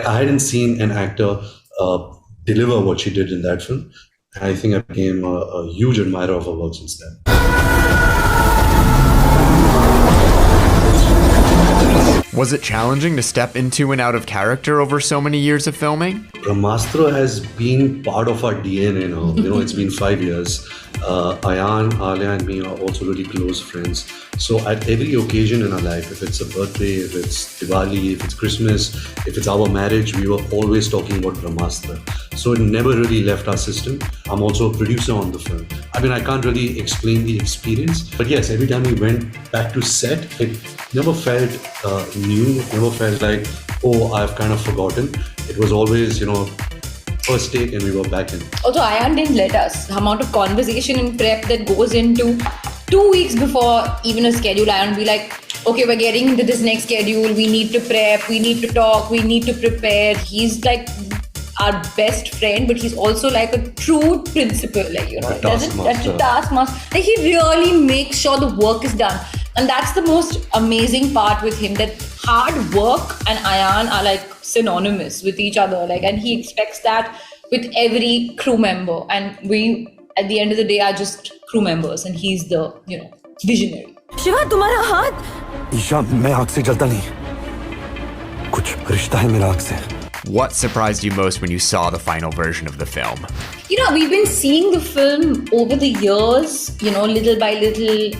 I hadn't seen an actor deliver what she did in that film. And I think I became a huge admirer of her work since then. Was it challenging to step into and out of character over so many years of filming? Brahmastra has been part of our DNA now. It's been 5 years. Ayan, Alia and me are also really close friends. So at every occasion in our life, if it's a birthday, if it's Diwali, if it's Christmas, if it's our marriage, we were always talking about Brahmastra. So it never really left our system. I'm also a producer on the film. I can't really explain the experience. But yes, every time we went back to set, it never felt new. It never felt like, oh, I've kind of forgotten. It was always, first take and we were back in. Also, Ayan didn't let us. The amount of conversation and prep that goes into 2 weeks before even a schedule, Ayan would be like, okay, we're getting into this next schedule. We need to prep, we need to talk, we need to prepare. He's like our best friend, but he's also like a true principal. That's a taskmaster. Like, he really makes sure the work is done. And that's the most amazing part with him, that hard work and Ayan are like synonymous with each other. And he expects that with every crew member. And we, at the end of the day, are just crew members. And he's the, visionary. Shiva, तुम्हारा हाथ? ईशा, मैं आग से जलता नहीं. कुछ रिश्ता है मेरा आग से. What surprised you most when you saw the final version of the film? We've been seeing the film over the years, little by little,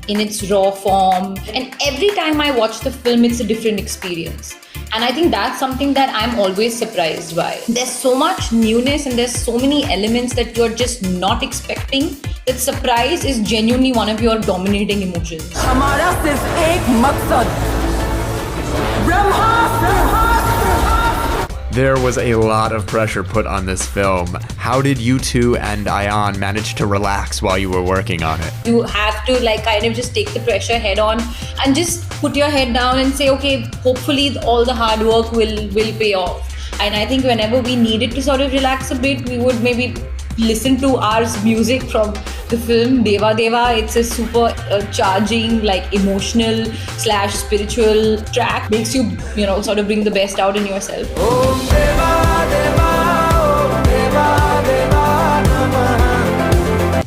in its raw form. And every time I watch the film, it's a different experience. And I think that's something that I'm always surprised by. There's so much newness and there's so many elements that you're just not expecting, that surprise is genuinely one of your dominating emotions. हमारा सिर्फ एक मकसद, ब्रह्मास्त्र. There was a lot of pressure put on this film. How did you two and Ayan manage to relax while you were working on it? You have to kind of just take the pressure head on and just put your head down and say, okay, hopefully all the hard work will pay off. And I think whenever we needed to sort of relax a bit, we would maybe listen to our music from the film Deva Deva. It's a super charging, emotional / spiritual track. Makes you, sort of bring the best out in yourself.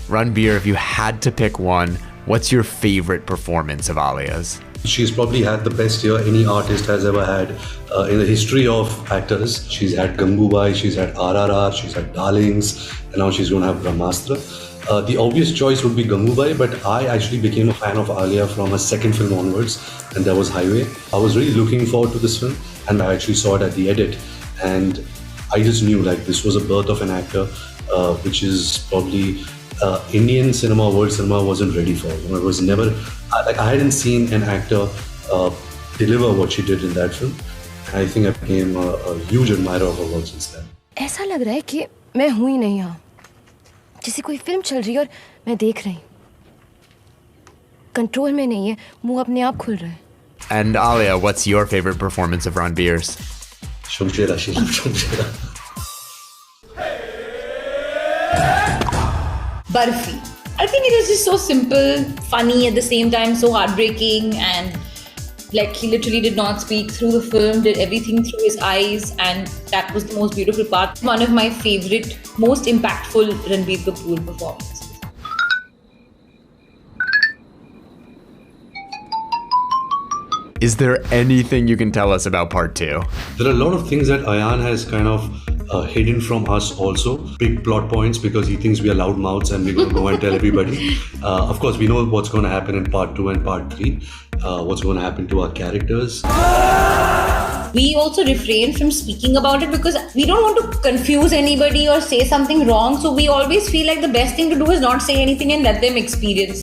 Ranbir, if you had to pick one, what's your favorite performance of Alia's? She's probably had the best year any artist has ever had in the history of actors. She's had Gangubai, she's had RRR, she's had Darlings, and now she's going to have Brahmastra. The obvious choice would be Gangubai, but I actually became a fan of Alia from her second film onwards, and that was Highway. I was really looking forward to this film, and I actually saw it at the edit, and I just knew this was a birth of an actor, which is probably Indian cinema, world cinema wasn't ready for. It was never, I hadn't seen an actor deliver what she did in that film. And I think I became a huge admirer of her work since then. ऐसा लग रहा है कि मैं हूँ ही नहीं यहाँ. जैसे कोई फिल्म चल रही है और मैं देख रही. कंट्रोल में नहीं है, मुंह अपने आप खुल रहा है. And Alia, what's your favorite performance of Ranbir's? Shumshera, Shumshera. Barfi. I think it was just so simple, funny at the same time, so heartbreaking, and he literally did not speak through the film, did everything through his eyes, and that was the most beautiful part. One of my favorite, most impactful Ranbeer Kapoor performances. Is there anything you can tell us about part 2? There are a lot of things that Ayan has kind of hidden from us also. Big plot points, because he thinks we are loud mouths and we're going to go and tell everybody. Of course, we know what's going to happen in part 2 and part 3. What's going to happen to our characters. We also refrain from speaking about it because we don't want to confuse anybody or say something wrong. So we always feel like the best thing to do is not say anything and let them experience.